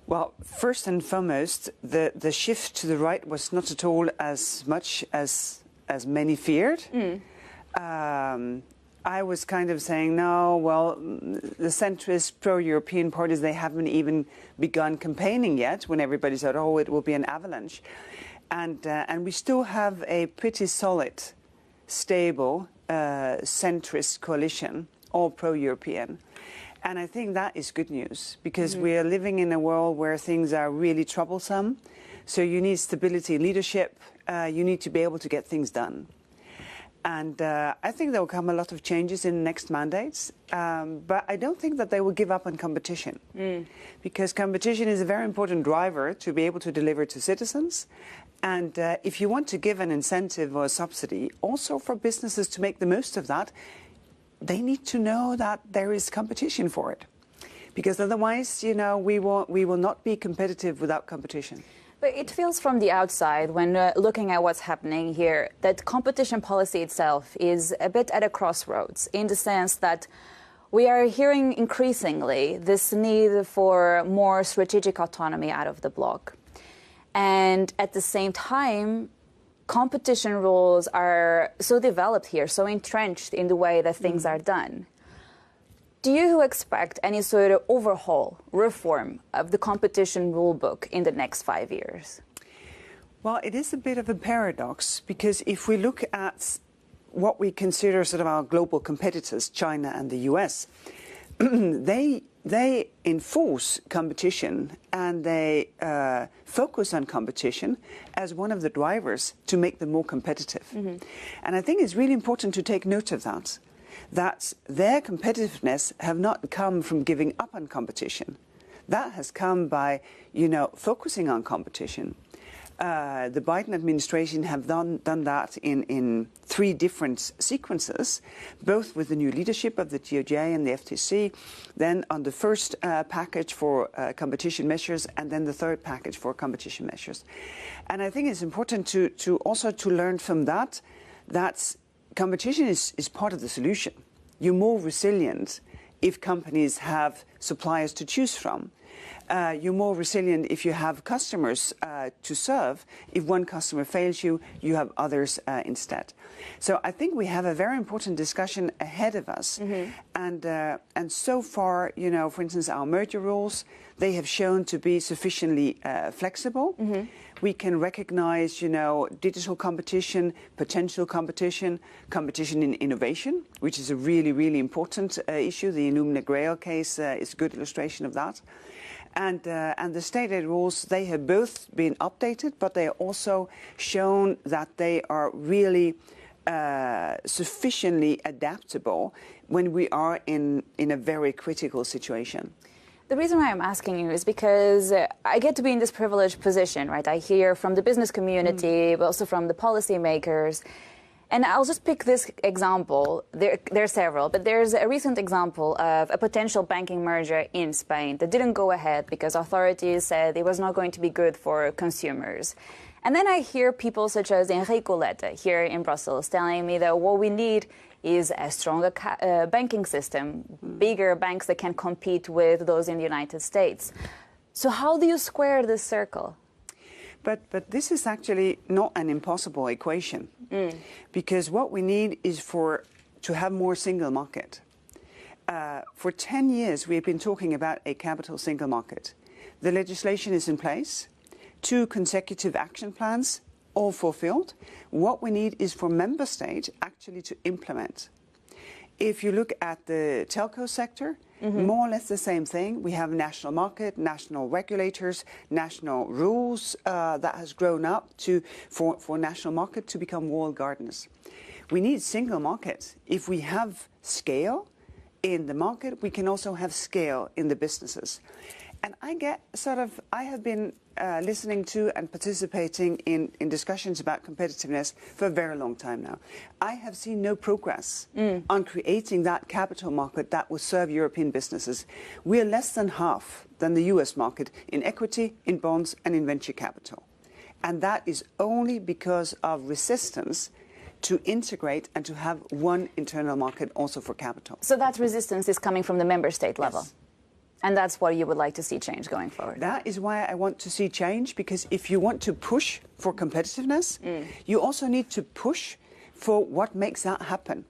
Well, first and foremost, the shift to the right was not at all as much as many feared. I was kind of saying, no, well, the centrist pro-European parties, they haven't even begun campaigning yet, when everybody said, oh, it will be an avalanche. And we still have a pretty solid, stable, centrist coalition, all pro-European. And I think that is good news, because we are living in a world where things are really troublesome. So you need stability in leadership. You need to be able to get things done. And I think there will come a lot of changes in next mandates. But I don't think that they will give up on competition. Because competition is a very important driver to be able to deliver to citizens. And if you want to give an incentive or a subsidy, also for businesses to make the most of that, they need to know that there is competition for it. Because otherwise, you know, we will not be competitive without competition. But it feels from the outside, when looking at what's happening here, that competition policy itself is a bit at a crossroads, in the sense that we are hearing increasingly this need for more strategic autonomy out of the bloc. And at the same time, competition rules are so developed here, so entrenched in the way that things are done. Do you expect any sort of overhaul, reform of the competition rule book in the next 5 years? Well, it is a bit of a paradox, because if we look at what we consider sort of our global competitors, China and the US, they enforce competition, and they focus on competition as one of the drivers to make them more competitive. And I think it's really important to take note of that. That their competitiveness have not come from giving up on competition. That has come by, you know, focusing on competition. The Biden administration have done that in 3 different sequences, both with the new leadership of the DOJ and the FTC, then on the first package for competition measures, and then the third package for competition measures. And I think it's important to also learn from that competition is part of the solution. You're more resilient if companies have suppliers to choose from. You're more resilient if you have customers to serve. If one customer fails you, you have others instead. So I think we have a very important discussion ahead of us. And so far, you know, for instance, our merger rules, they have shown to be sufficiently flexible. We can recognize, you know, digital competition, potential competition, competition in innovation, which is a really, really important issue. The Illumina Grail case is a good illustration of that. And the state aid rules, they have both been updated, but they are also shown that they are really sufficiently adaptable when we are in a very critical situation. The reason why I'm asking you is because I get to be in this privileged position, right? I hear from the business community, but also from the policymakers. And I'll just pick this example. There are several, but there's a recent example of a potential banking merger in Spain that didn't go ahead because authorities said it was not going to be good for consumers. And then I hear people such as Enrico Letta here in Brussels telling me that what we need is a stronger banking system, bigger banks that can compete with those in the United States. So how do you square this circle? But this is actually not an impossible equation, because what we need is to have more single market. For 10 years, we have been talking about a capital single market. The legislation is in place, 2 consecutive action plans, all fulfilled. What we need is for member states actually to implement. If you look at the telco sector, more or less the same thing. We have national market, national regulators, national rules that has grown up for national market to become walled gardens. We need single market. If we have scale in the market, we can also have scale in the businesses. And I have been listening to and participating in discussions about competitiveness for a very long time now. I have seen no progress on creating that capital market that will serve European businesses. We are less than half than the US market in equity, in bonds, and in venture capital. And that is only because of resistance to integrate and to have one internal market also for capital. So that resistance is coming from the member state level? Yes. And that's what you would like to see change going forward. That is why I want to see change, because if you want to push for competitiveness, you also need to push for what makes that happen.